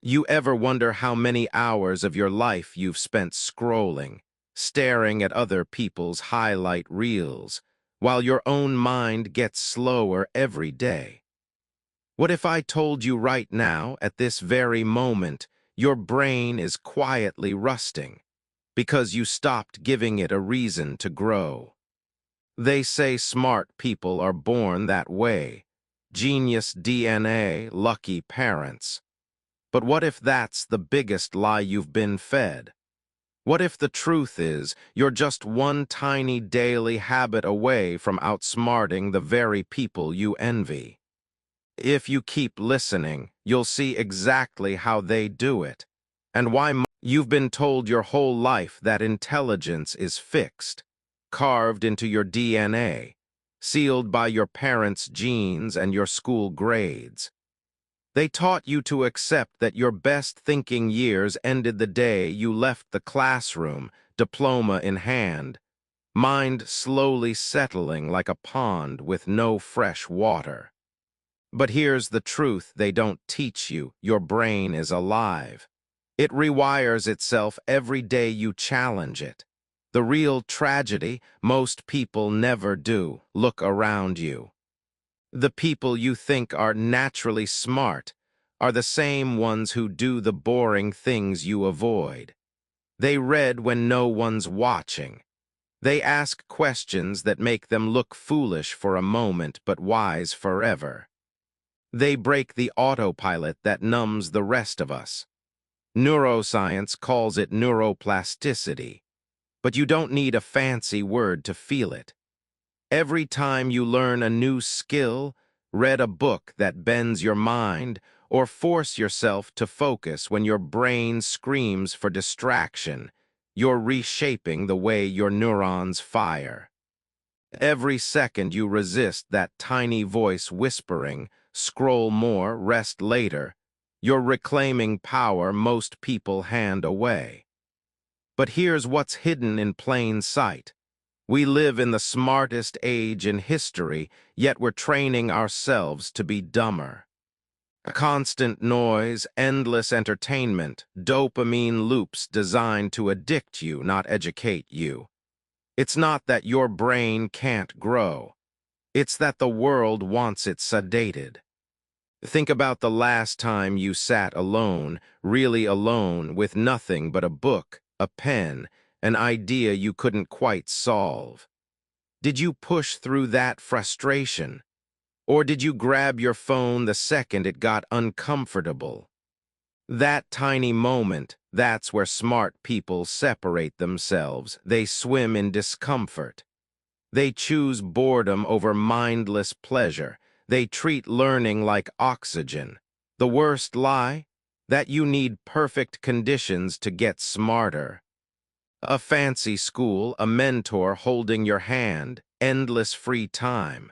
You ever wonder how many hours of your life you've spent scrolling, staring at other people's highlight reels, while your own mind gets slower every day? What if I told you right now, at this very moment, your brain is quietly rusting because you stopped giving it a reason to grow? They say smart people are born that way. Genius DNA, lucky parents. But what if that's the biggest lie you've been fed? What if the truth is you're just one tiny daily habit away from outsmarting the very people you envy? If you keep listening, you'll see exactly how they do it, and why you've been told your whole life that intelligence is fixed, carved into your DNA, sealed by your parents' genes and your school grades. They taught you to accept that your best thinking years ended the day you left the classroom, diploma in hand, mind slowly settling like a pond with no fresh water. But here's the truth they don't teach you: your brain is alive. It rewires itself every day you challenge it. The real tragedy: most people never do. Look around you. The people you think are naturally smart are the same ones who do the boring things you avoid. They read when no one's watching. They ask questions that make them look foolish for a moment but wise forever. They break the autopilot that numbs the rest of us. Neuroscience calls it neuroplasticity, but you don't need a fancy word to feel it. Every time you learn a new skill, read a book that bends your mind, or force yourself to focus when your brain screams for distraction, you're reshaping the way your neurons fire. Every second you resist that tiny voice whispering, "Scroll more, rest later," you're reclaiming power most people hand away. But here's what's hidden in plain sight. We live in the smartest age in history, yet we're training ourselves to be dumber. Constant noise, endless entertainment, dopamine loops designed to addict you, not educate you. It's not that your brain can't grow. It's that the world wants it sedated. Think about the last time you sat alone, really alone, with nothing but a book, a pen, an idea you couldn't quite solve. Did you push through that frustration? Or did you grab your phone the second it got uncomfortable? That tiny moment, that's where smart people separate themselves. They swim in discomfort. They choose boredom over mindless pleasure. They treat learning like oxygen. The worst lie? That you need perfect conditions to get smarter. A fancy school, a mentor holding your hand, endless free time.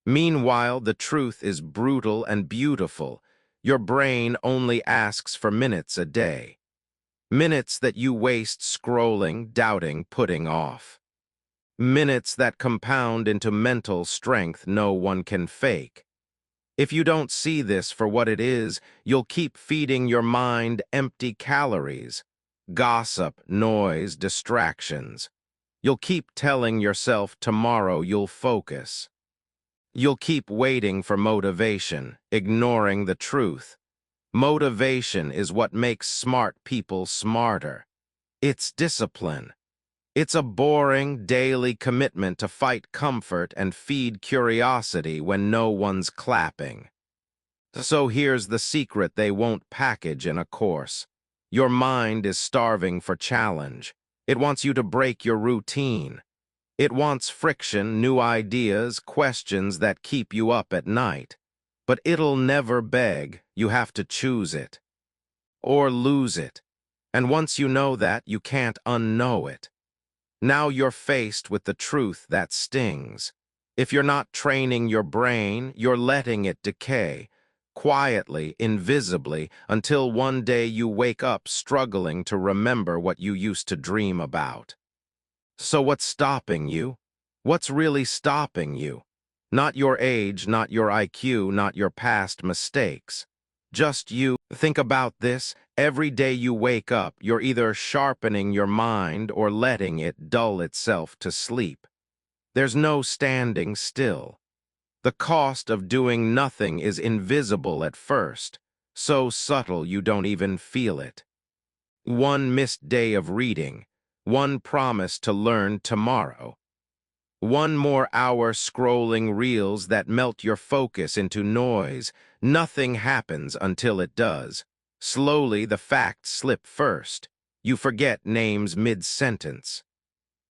Meanwhile, the truth is brutal and beautiful. Your brain only asks for minutes a day. Minutes that you waste scrolling, doubting, putting off. Minutes that compound into mental strength no one can fake. If you don't see this for what it is, you'll keep feeding your mind empty calories. Gossip, noise, distractions. You'll keep telling yourself tomorrow you'll focus. You'll keep waiting for motivation, ignoring the truth. Motivation is what makes smart people smarter. It's discipline. It's a boring, daily commitment to fight comfort and feed curiosity when no one's clapping. So here's the secret they won't package in a course. Your mind is starving for challenge. It wants you to break your routine. It wants friction, new ideas, questions that keep you up at night. But it'll never beg. You have to choose it. Or lose it. And once you know that, you can't unknow it. Now you're faced with the truth that stings. If you're not training your brain, you're letting it decay, quietly, invisibly, until one day you wake up struggling to remember what you used to dream about. So what's stopping you? What's really stopping you? Not your age, not your IQ, not your past mistakes. Just you. Think about this. Every day you wake up, you're either sharpening your mind or letting it dull itself to sleep. There's no standing still. The cost of doing nothing is invisible at first, so subtle you don't even feel it. One missed day of reading, one promise to learn tomorrow, one more hour scrolling reels that melt your focus into noise. Nothing happens until it does. Slowly, the facts slip first. You forget names mid-sentence.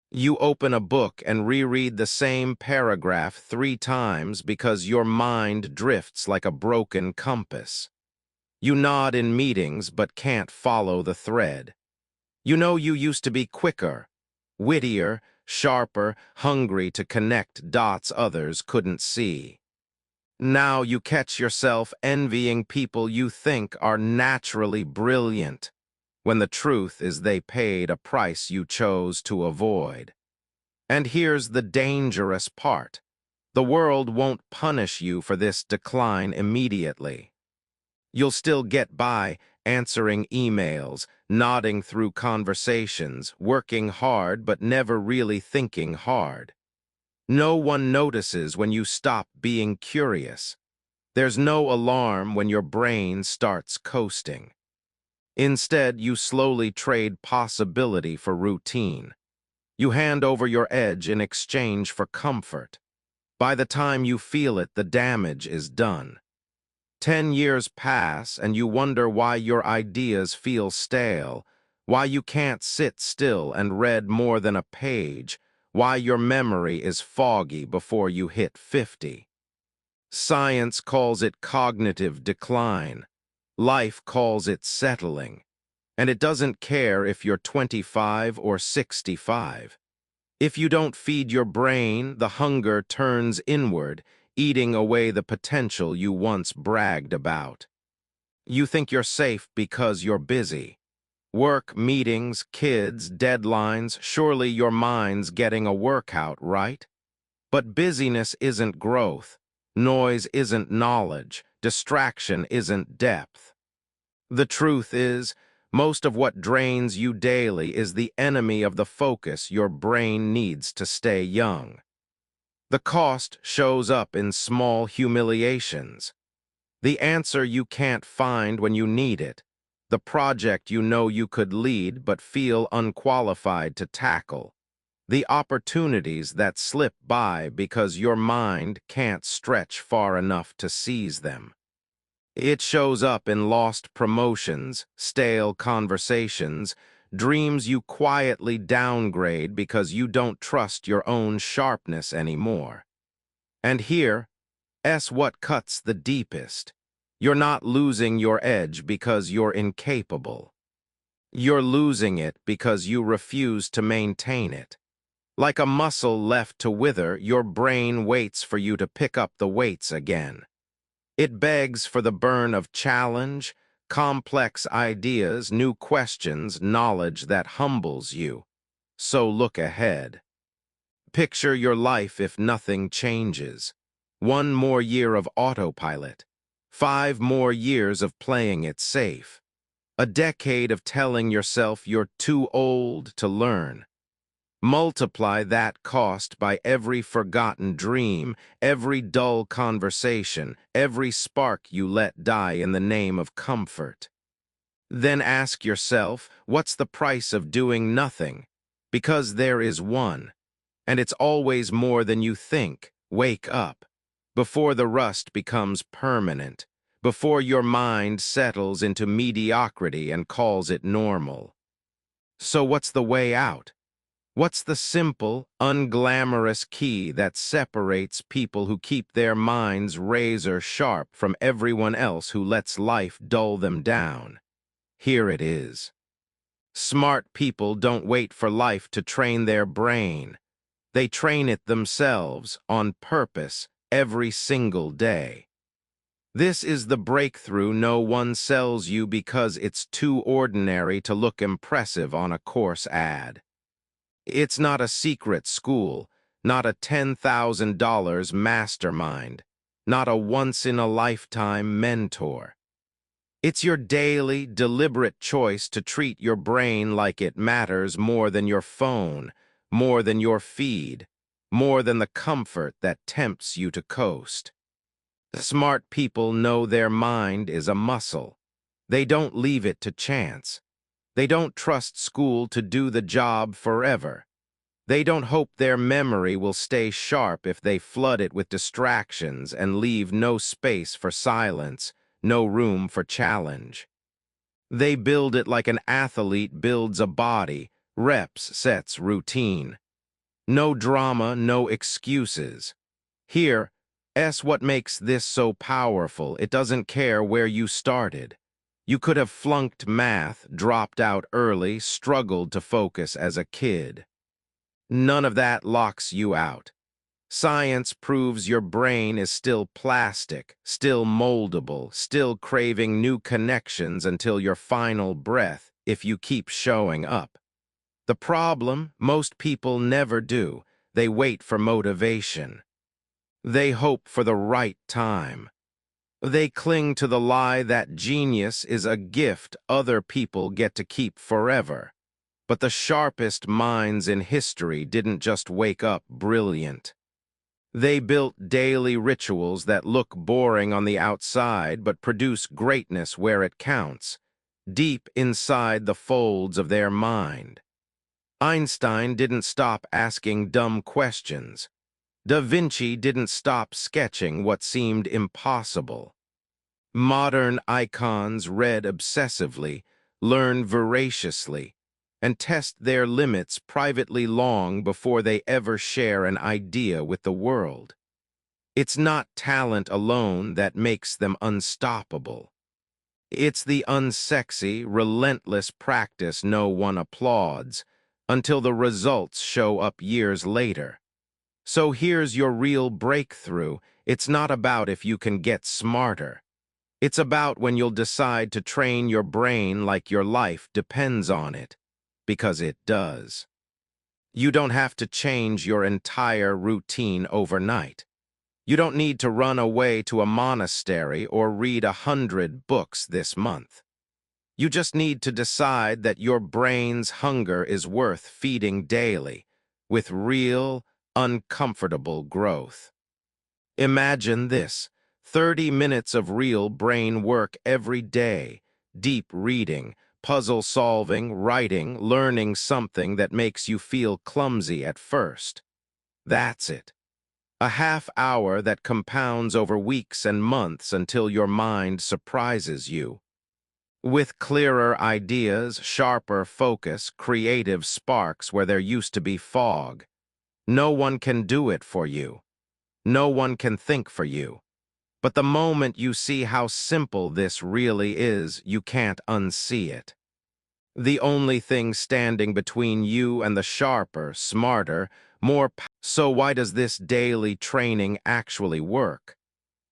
You open a book and reread the same paragraph 3 times because your mind drifts like a broken compass. You nod in meetings but can't follow the thread. You know you used to be quicker, wittier, sharper, hungry to connect dots others couldn't see. Now you catch yourself envying people you think are naturally brilliant, when the truth is they paid a price you chose to avoid. And here's the dangerous part. The world won't punish you for this decline immediately. You'll still get by answering emails, nodding through conversations, working hard but never really thinking hard. No one notices when you stop being curious. There's no alarm when your brain starts coasting. Instead, you slowly trade possibility for routine. You hand over your edge in exchange for comfort. By the time you feel it, the damage is done. 10 years pass and you wonder why your ideas feel stale, why you can't sit still and read more than a page, why your memory is foggy before you hit 50. Science calls it cognitive decline. Life calls it settling. And it doesn't care if you're 25 or 65. If you don't feed your brain, the hunger turns inward, eating away the potential you once bragged about. You think you're safe because you're busy. Work, meetings, kids, deadlines, surely your mind's getting a workout, right? But busyness isn't growth. Noise isn't knowledge. Distraction isn't depth. The truth is, most of what drains you daily is the enemy of the focus your brain needs to stay young. The cost shows up in small humiliations. The answer you can't find when you need it. The project you know you could lead but feel unqualified to tackle. The opportunities that slip by because your mind can't stretch far enough to seize them. It shows up in lost promotions, stale conversations, dreams you quietly downgrade because you don't trust your own sharpness anymore. And here's what cuts the deepest. You're not losing your edge because you're incapable. You're losing it because you refuse to maintain it. Like a muscle left to wither, your brain waits for you to pick up the weights again. It begs for the burn of challenge, complex ideas, new questions, knowledge that humbles you. So look ahead. Picture your life if nothing changes. 1 more year of autopilot. 5 more years of playing it safe. A decade of telling yourself you're too old to learn. Multiply that cost by every forgotten dream, every dull conversation, every spark you let die in the name of comfort. Then ask yourself, what's the price of doing nothing? Because there is one, and it's always more than you think. Wake up, before the rust becomes permanent, before your mind settles into mediocrity and calls it normal. So what's the way out? What's the simple, unglamorous key that separates people who keep their minds razor sharp from everyone else who lets life dull them down? Here it is. Smart people don't wait for life to train their brain. They train it themselves, on purpose, every single day. This is the breakthrough no one sells you because it's too ordinary to look impressive on a course ad. It's not a secret school, not a $10,000 mastermind, not a once-in-a-lifetime mentor. It's your daily, deliberate choice to treat your brain like it matters more than your phone, more than your feed, more than the comfort that tempts you to coast. Smart people know their mind is a muscle. They don't leave it to chance. They don't trust school to do the job forever. They don't hope their memory will stay sharp if they flood it with distractions and leave no space for silence, no room for challenge. They build it like an athlete builds a body, reps, sets, routine. No drama, no excuses. Here, what makes this so powerful. It doesn't care where you started. You could have flunked math, dropped out early, struggled to focus as a kid. None of that locks you out. Science proves your brain is still plastic, still moldable, still craving new connections until your final breath if you keep showing up. The problem, most people never do. They wait for motivation. They hope for the right time. They cling to the lie that genius is a gift other people get to keep forever. But the sharpest minds in history didn't just wake up brilliant. They built daily rituals that look boring on the outside but produce greatness where it counts, deep inside the folds of their mind. Einstein didn't stop asking dumb questions. Da Vinci didn't stop sketching what seemed impossible. Modern icons read obsessively, learn voraciously, and test their limits privately long before they ever share an idea with the world. It's not talent alone that makes them unstoppable. It's the unsexy, relentless practice no one applauds until the results show up years later. So here's your real breakthrough. It's not about if you can get smarter. It's about when you'll decide to train your brain like your life depends on it, because it does. You don't have to change your entire routine overnight. You don't need to run away to a monastery or read 100 books this month. You just need to decide that your brain's hunger is worth feeding daily, with real, uncomfortable growth. Imagine this: 30 minutes of real brain work every day, deep reading, puzzle solving, writing, learning something that makes you feel clumsy at first. That's it. A half hour that compounds over weeks and months until your mind surprises you. With clearer ideas, sharper focus, creative sparks where there used to be fog. No one can do it for you. No one can think for you. But the moment you see how simple this really is, you can't unsee it. The only thing standing between you and the sharper, smarter, So why does this daily training actually work?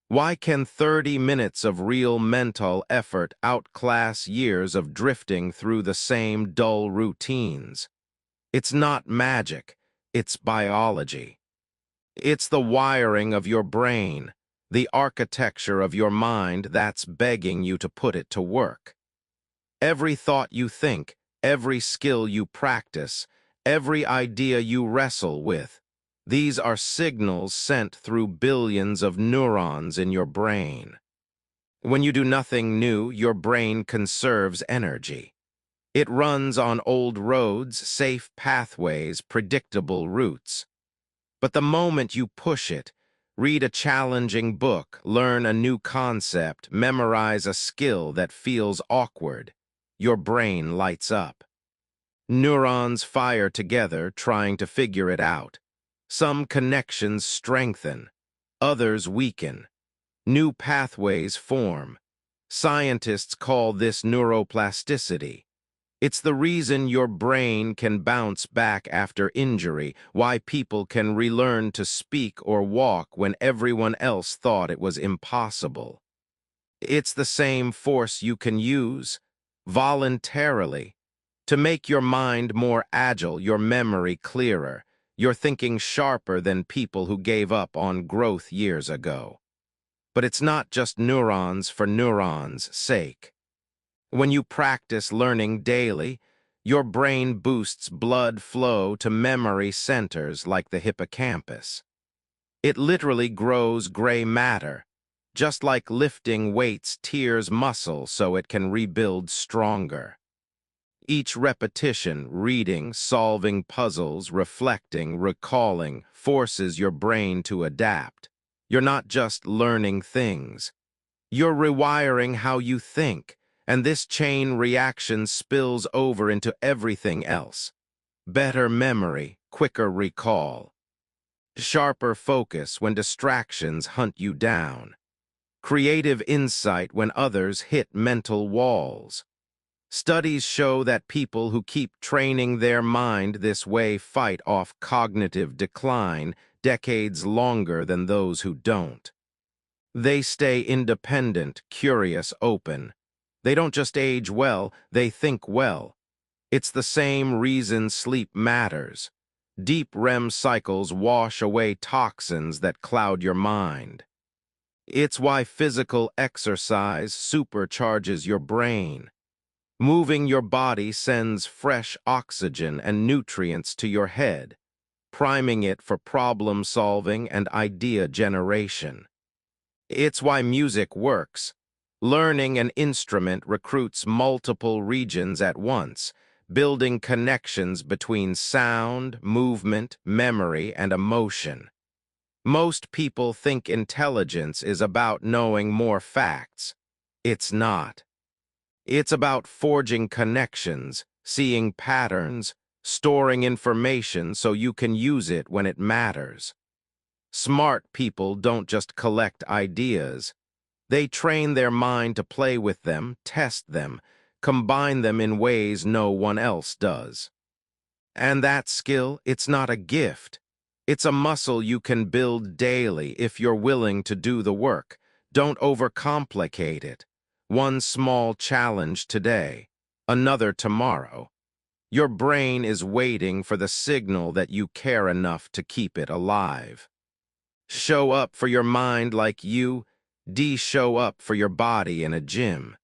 Why can 30 minutes of real mental effort outclass years of drifting through the same dull routines? It's not magic, it's biology. It's the wiring of your brain, the architecture of your mind that's begging you to put it to work. Every thought you think, every skill you practice, every idea you wrestle with, these are signals sent through billions of neurons in your brain. When you do nothing new, your brain conserves energy. It runs on old roads, safe pathways, predictable routes. But the moment you push it, read a challenging book, learn a new concept, memorize a skill that feels awkward, your brain lights up. Neurons fire together, trying to figure it out. Some connections strengthen, others weaken. New pathways form. Scientists call this neuroplasticity. It's the reason your brain can bounce back after injury, why people can relearn to speak or walk when everyone else thought it was impossible. It's the same force you can use, voluntarily, to make your mind more agile, your memory clearer, your thinking sharper than people who gave up on growth years ago. But it's not just neurons for neurons' sake. When you practice learning daily, your brain boosts blood flow to memory centers like the hippocampus. It literally grows gray matter, just like lifting weights tears muscle so it can rebuild stronger. Each repetition, reading, solving puzzles, reflecting, recalling, forces your brain to adapt. You're not just learning things. You're rewiring how you think, and this chain reaction spills over into everything else. Better memory, quicker recall. Sharper focus when distractions hunt you down. Creative insight when others hit mental walls. Studies show that people who keep training their mind this way fight off cognitive decline decades longer than those who don't. They stay independent, curious, open. They don't just age well, they think well. It's the same reason sleep matters. Deep REM cycles wash away toxins that cloud your mind. It's why physical exercise supercharges your brain. Moving your body sends fresh oxygen and nutrients to your head, priming it for problem solving and idea generation. It's why music works. Learning an instrument recruits multiple regions at once, building connections between sound, movement, memory, and emotion. Most people think intelligence is about knowing more facts. It's not. It's about forging connections, seeing patterns, storing information so you can use it when it matters. Smart people don't just collect ideas. They train their mind to play with them, test them, combine them in ways no one else does. And that skill, it's not a gift. It's a muscle you can build daily if you're willing to do the work. Don't overcomplicate it. One small challenge today, another tomorrow. Your brain is waiting for the signal that you care enough to keep it alive. Show up for your mind like you show up for your body in a gym.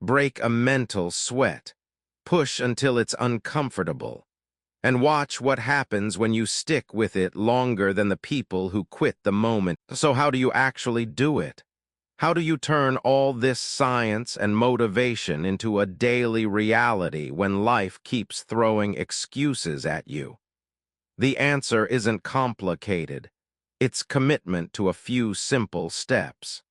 Break a mental sweat. Push until it's uncomfortable. And watch what happens when you stick with it longer than the people who quit the moment. So how do you actually do it? How do you turn all this science and motivation into a daily reality when life keeps throwing excuses at you? The answer isn't complicated. It's commitment to a few simple steps.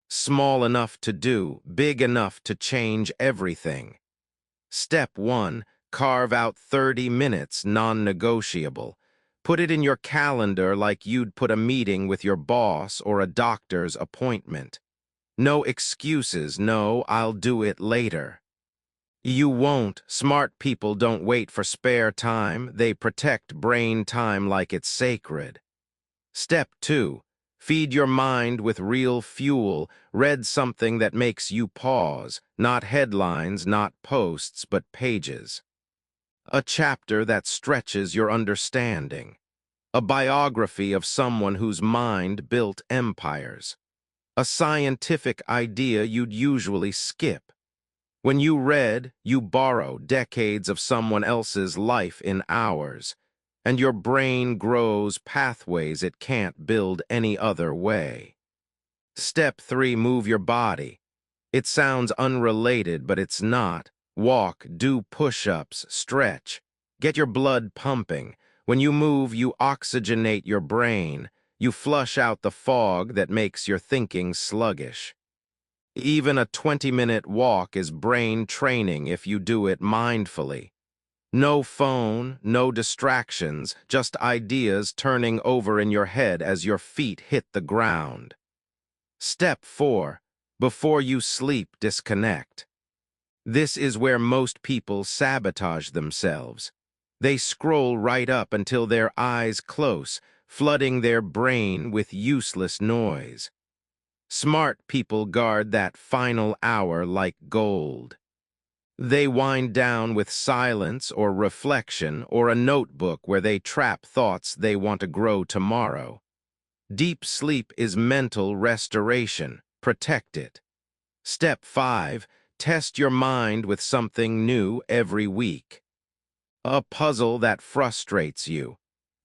Small enough to do, big enough to change everything. Step 1, carve out 30 minutes non-negotiable. Put it in your calendar like you'd put a meeting with your boss or a doctor's appointment. No excuses, no, I'll do it later. You won't. Smart people don't wait for spare time. They protect brain time like it's sacred. Step 2, feed your mind with real fuel. Read something that makes you pause. Not headlines, not posts, but pages. A chapter that stretches your understanding. A biography of someone whose mind built empires. A scientific idea you'd usually skip. When you read, you borrow decades of someone else's life in hours, and your brain grows pathways it can't build any other way. Step 3, move your body. It sounds unrelated, but it's not. Walk, do push-ups, stretch. Get your blood pumping. When you move, you oxygenate your brain. You flush out the fog that makes your thinking sluggish. Even a 20-minute walk is brain training if you do it mindfully. No phone, no distractions, just ideas turning over in your head as your feet hit the ground. Step 4, before you sleep, disconnect. This is where most people sabotage themselves. They scroll right up until their eyes close, flooding their brain with useless noise. Smart people guard that final hour like gold. They wind down with silence or reflection or a notebook where they trap thoughts they want to grow tomorrow. Deep sleep is mental restoration. Protect it. Step 5, Test your mind with something new every week. A puzzle that frustrates you.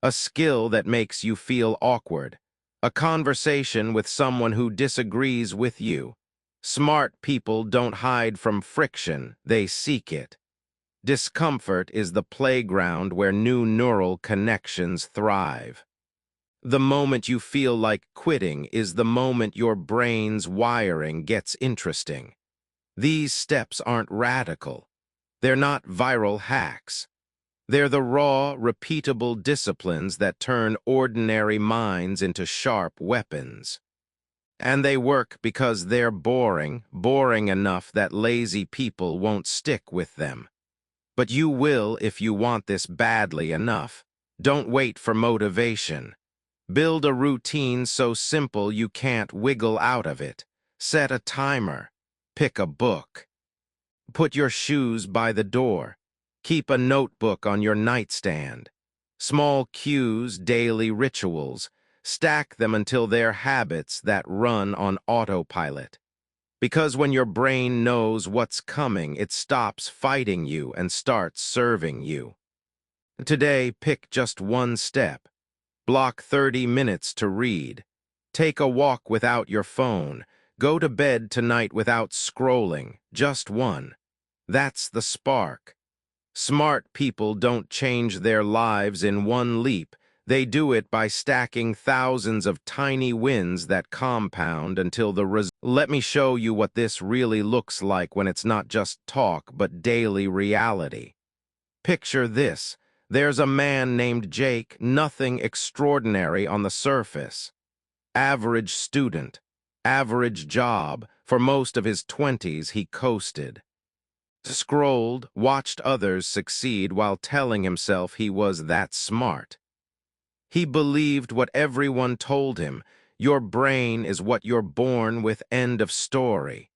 A skill that makes you feel awkward. A conversation with someone who disagrees with you. Smart people don't hide from friction, they seek it. Discomfort is the playground where new neural connections thrive. The moment you feel like quitting is the moment your brain's wiring gets interesting. These steps aren't radical. They're not viral hacks. They're the raw, repeatable disciplines that turn ordinary minds into sharp weapons. And they work because they're boring, boring enough that lazy people won't stick with them. But you will if you want this badly enough. Don't wait for motivation. Build a routine so simple you can't wiggle out of it. Set a timer. Pick a book. Put your shoes by the door. Keep a notebook on your nightstand. Small cues, daily rituals. Stack them until they're habits that run on autopilot. Because when your brain knows what's coming, it stops fighting you and starts serving you. Today, pick just one step. Block 30 minutes to read. Take a walk without your phone. Go to bed tonight without scrolling. Just one. That's the spark. Smart people don't change their lives in one leap. They do it by stacking thousands of tiny wins that compound until the result. Let me show you what this really looks like when it's not just talk but daily reality. Picture this. There's a man named Jake, nothing extraordinary on the surface. Average student, average job. For most of his 20s, he coasted. Scrolled, watched others succeed while telling himself he was that smart. He believed what everyone told him. Your brain is what you're born with, end of story.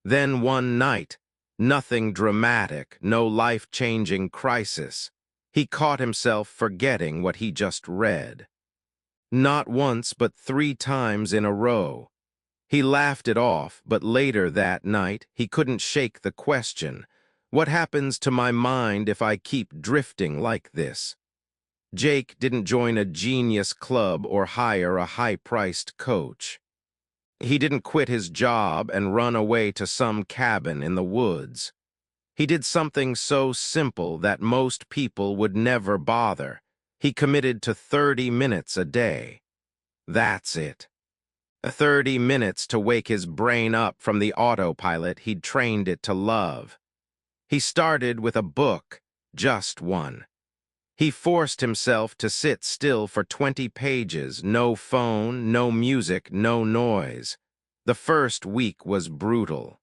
Then one night, nothing dramatic, no life-changing crisis. He caught himself forgetting what he just read. Not once, but 3 times in a row. He laughed it off, but later that night, he couldn't shake the question, what happens to my mind if I keep drifting like this? Jake didn't join a genius club or hire a high-priced coach. He didn't quit his job and run away to some cabin in the woods. He did something so simple that most people would never bother. He committed to 30 minutes a day. That's it. 30 minutes to wake his brain up from the autopilot he'd trained it to love. He started with a book, just one. He forced himself to sit still for 20 pages, no phone, no music, no noise. The first week was brutal.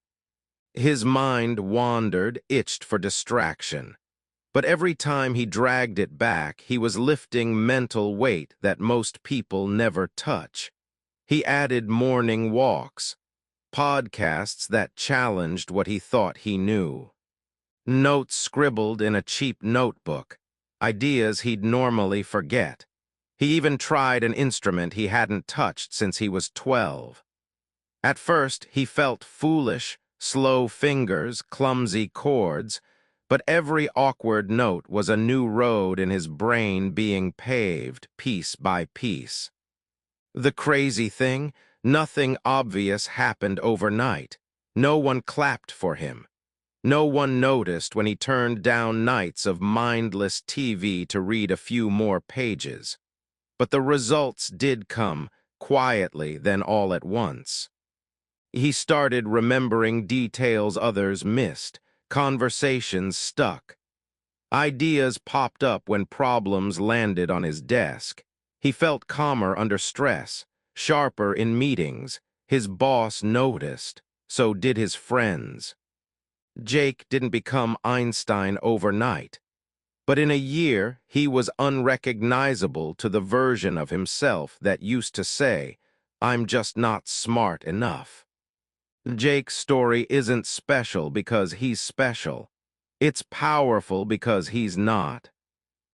His mind wandered, itched for distraction. But every time he dragged it back, he was lifting mental weight that most people never touch. He added morning walks, podcasts that challenged what he thought he knew, notes scribbled in a cheap notebook, ideas he'd normally forget. He even tried an instrument he hadn't touched since he was 12. At first, he felt foolish, slow fingers, clumsy chords, but every awkward note was a new road in his brain being paved piece by piece. The crazy thing, nothing obvious happened overnight. No one clapped for him. No one noticed when he turned down nights of mindless TV to read a few more pages. But the results did come, quietly, then all at once. He started remembering details others missed, conversations stuck. Ideas popped up when problems landed on his desk. He felt calmer under stress, sharper in meetings. His boss noticed, so did his friends. Jake didn't become Einstein overnight, but in a year he was unrecognizable to the version of himself that used to say, "I'm just not smart enough." Jake's story isn't special because he's special. It's powerful because he's not.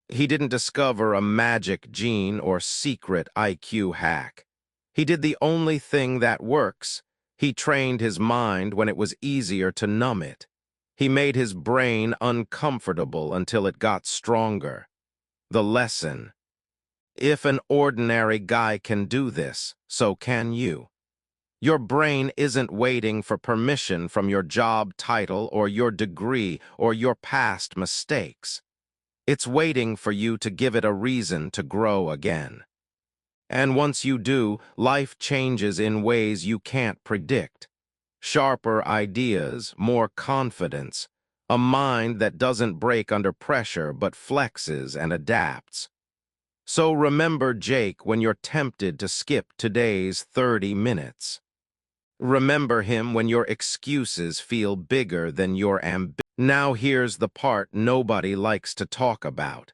He didn't discover a magic gene or secret IQ hack. He did the only thing that works. He trained his mind when it was easier to numb it. He made his brain uncomfortable until it got stronger. The lesson: if an ordinary guy can do this, so can you. Your brain isn't waiting for permission from your job title or your degree or your past mistakes. It's waiting for you to give it a reason to grow again. And once you do, life changes in ways you can't predict. Sharper ideas, more confidence, a mind that doesn't break under pressure but flexes and adapts. So remember Jake when you're tempted to skip today's 30 minutes. Remember him when your excuses feel bigger than your ambition. Now here's the part nobody likes to talk about: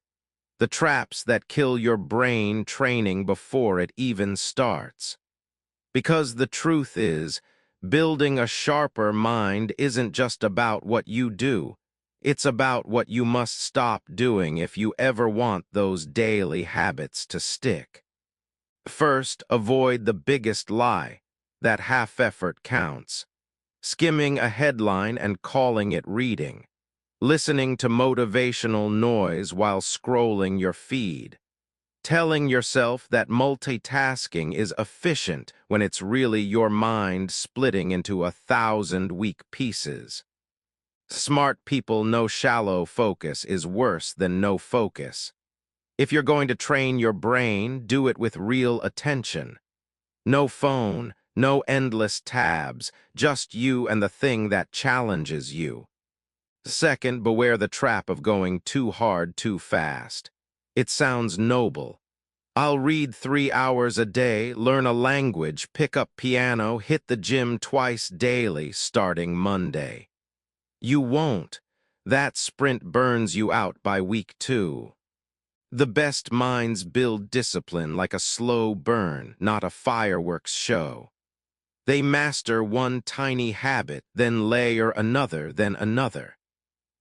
the traps that kill your brain training before it even starts. Because the truth is, building a sharper mind isn't just about what you do. It's about what you must stop doing if you ever want those daily habits to stick. First, avoid the biggest lie: that half effort counts. Skimming a headline and calling it reading. Listening to motivational noise while scrolling your feed. Telling yourself that multitasking is efficient when it's really your mind splitting into 1,000 weak pieces. Smart people know shallow focus is worse than no focus. If you're going to train your brain, do it with real attention. No phone, no endless tabs, just you and the thing that challenges you. Second, beware the trap of going too hard too fast. It sounds noble. I'll read 3 hours a day, learn a language, pick up piano, hit the gym twice daily, starting Monday. You won't. That sprint burns you out by week 2. The best minds build discipline like a slow burn, not a fireworks show. They master one tiny habit, then layer another, then another.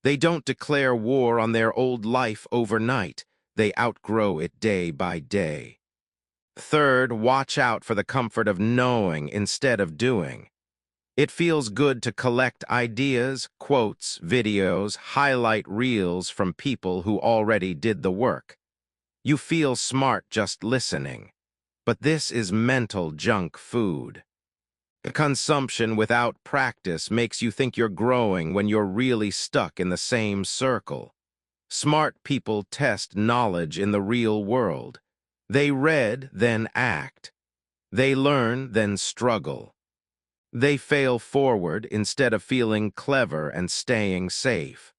They don't declare war on their old life overnight. They outgrow it day by day. Third, watch out for the comfort of knowing instead of doing. It feels good to collect ideas, quotes, videos, highlight reels from people who already did the work. You feel smart just listening. But this is mental junk food. Consumption without practice makes you think you're growing when you're really stuck in the same circle. Smart people test knowledge in the real world. They read, then act. They learn, then struggle. They fail forward instead of feeling clever and staying safe.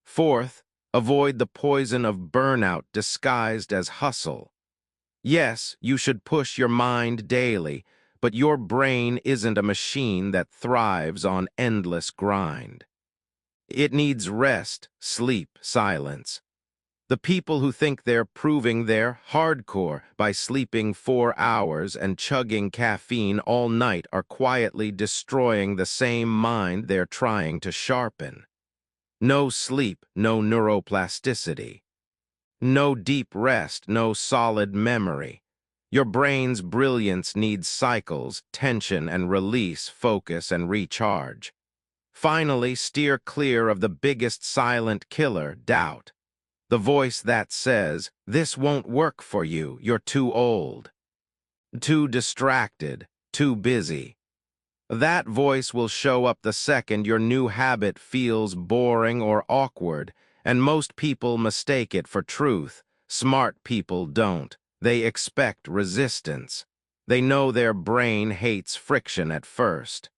Fourth, avoid the poison of burnout disguised as hustle. Yes, you should push your mind daily, but your brain isn't a machine that thrives on endless grind. It needs rest, sleep, silence. The people who think they're proving they're hardcore by sleeping 4 hours and chugging caffeine all night are quietly destroying the same mind they're trying to sharpen. No sleep, no neuroplasticity. No deep rest, no solid memory. Your brain's brilliance needs cycles, tension and release, focus and recharge. Finally, steer clear of the biggest silent killer, doubt. The voice that says, "This won't work for you, you're too old, too distracted, too busy." That voice will show up the second your new habit feels boring or awkward, and most people mistake it for truth. Smart people don't. They expect resistance. They know their brain hates friction at first.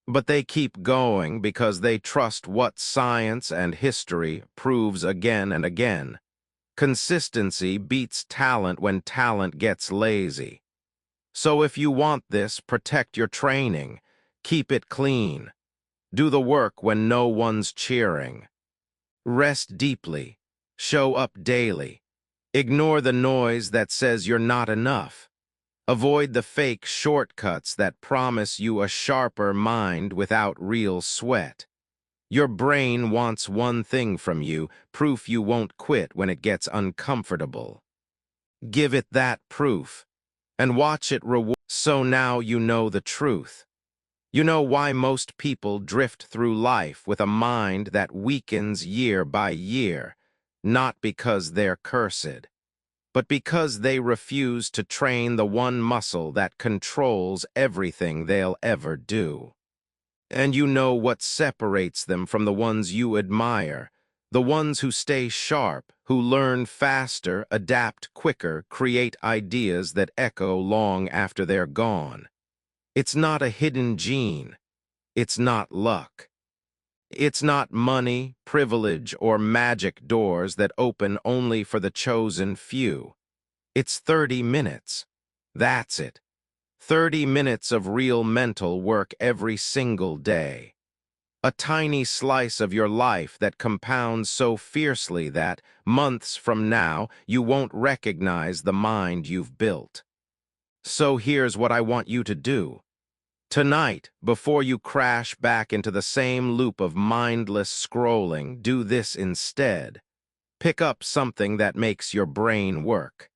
But they keep going because they trust what science and history proves again and again. Consistency beats talent when talent gets lazy. So if you want this, protect your training. Keep it clean. Do the work when no one's cheering. Rest deeply. Show up daily. Ignore the noise that says you're not enough. Avoid the fake shortcuts that promise you a sharper mind without real sweat. Your brain wants one thing from you, proof you won't quit when it gets uncomfortable. Give it that proof, and watch it reward. So now you know the truth. You know why most people drift through life with a mind that weakens year by year, not because they're cursed, but because they refuse to train the one muscle that controls everything they'll ever do. And you know what separates them from the ones you admire, the ones who stay sharp, who learn faster, adapt quicker, create ideas that echo long after they're gone. It's not a hidden gene. It's not luck. It's not money, privilege, or magic doors that open only for the chosen few. It's 30 minutes. That's it. 30 minutes of real mental work every single day. A tiny slice of your life that compounds so fiercely that, months from now, you won't recognize the mind you've built. So here's what I want you to do. Tonight, before you crash back into the same loop of mindless scrolling, do this instead. Pick up something that makes your brain work.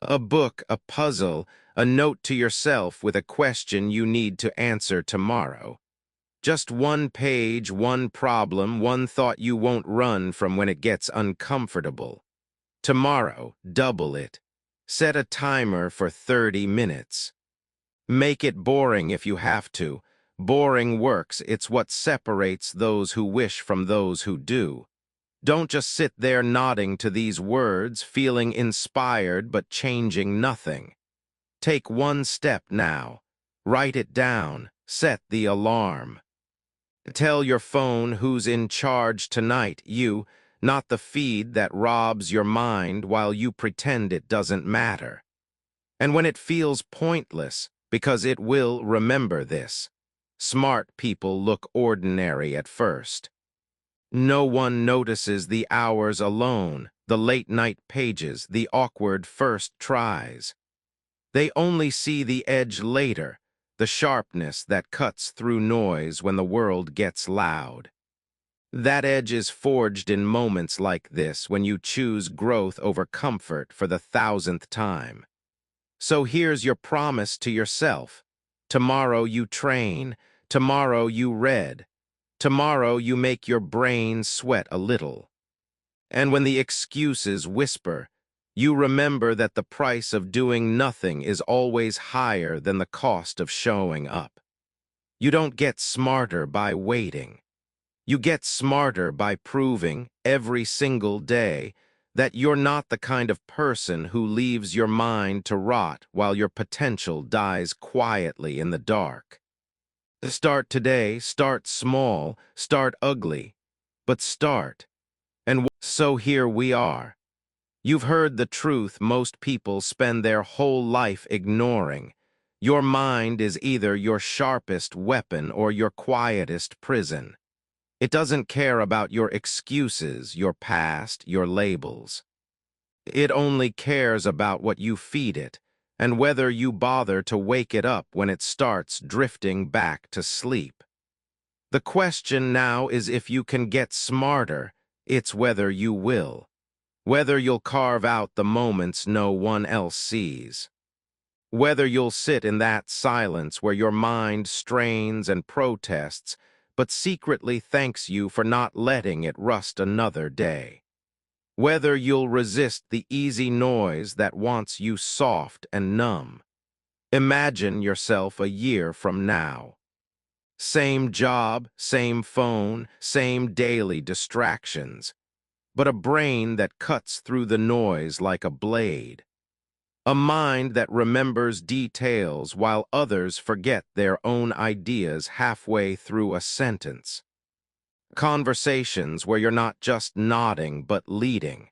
A book, a puzzle, a note to yourself with a question you need to answer tomorrow. Just one page, one problem, one thought you won't run from when it gets uncomfortable. Tomorrow, double it. Set a timer for 30 minutes. Make it boring if you have to. Boring works. It's what separates those who wish from those who do. Don't just sit there nodding to these words, feeling inspired but changing nothing. Take one step now. Write it down. Set the alarm. Tell your phone who's in charge tonight, you, not the feed that robs your mind while you pretend it doesn't matter. And when it feels pointless, because it will remember this, smart people look ordinary at first. No one notices the hours alone, the late-night pages, the awkward first tries. They only see the edge later, the sharpness that cuts through noise when the world gets loud. That edge is forged in moments like this when you choose growth over comfort for the 1,000th time. So here's your promise to yourself. Tomorrow you train. Tomorrow you read. Tomorrow you make your brain sweat a little. And when the excuses whisper, you remember that the price of doing nothing is always higher than the cost of showing up. You don't get smarter by waiting. You get smarter by proving, every single day, that you're not the kind of person who leaves your mind to rot while your potential dies quietly in the dark. Start today, start small, start ugly, but start. And so here we are. You've heard the truth most people spend their whole life ignoring. Your mind is either your sharpest weapon or your quietest prison. It doesn't care about your excuses, your past, your labels. It only cares about what you feed it, and whether you bother to wake it up when it starts drifting back to sleep. The question now is if you can get smarter, it's whether you will. Whether you'll carve out the moments no one else sees. Whether you'll sit in that silence where your mind strains and protests, but secretly thanks you for not letting it rust another day. Whether you'll resist the easy noise that wants you soft and numb. Imagine yourself a year from now. Same job, same phone, same daily distractions, but a brain that cuts through the noise like a blade. A mind that remembers details while others forget their own ideas halfway through a sentence. Conversations where you're not just nodding but leading.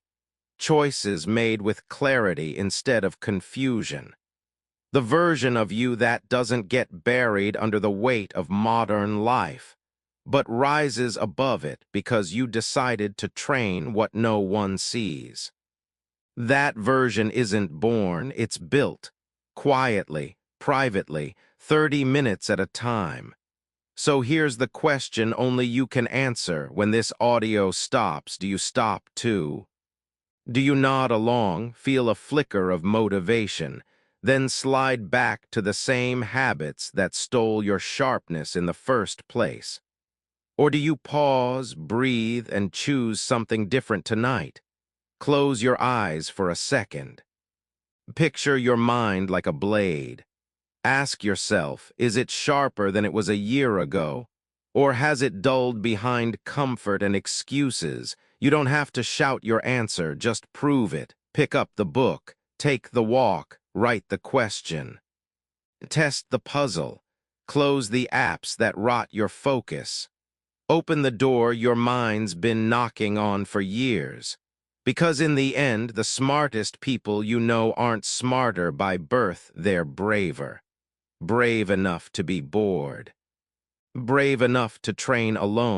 Choices made with clarity instead of confusion. The version of you that doesn't get buried under the weight of modern life, but rises above it because you decided to train what no one sees. That version isn't born, it's built, quietly, privately, 30 minutes at a time. So here's the question only you can answer when this audio stops. Do you stop too? Do you nod along, feel a flicker of motivation, then slide back to the same habits that stole your sharpness in the first place? Or do you pause, breathe, and choose something different tonight? Close your eyes for a second. Picture your mind like a blade. Ask yourself, is it sharper than it was a year ago? Or has it dulled behind comfort and excuses? You don't have to shout your answer, just prove it. Pick up the book, take the walk, write the question. Test the puzzle. Close the apps that rot your focus. Open the door your mind's been knocking on for years. Because in the end, the smartest people you know aren't smarter by birth, they're braver. Brave enough to be bored. Brave enough to train alone.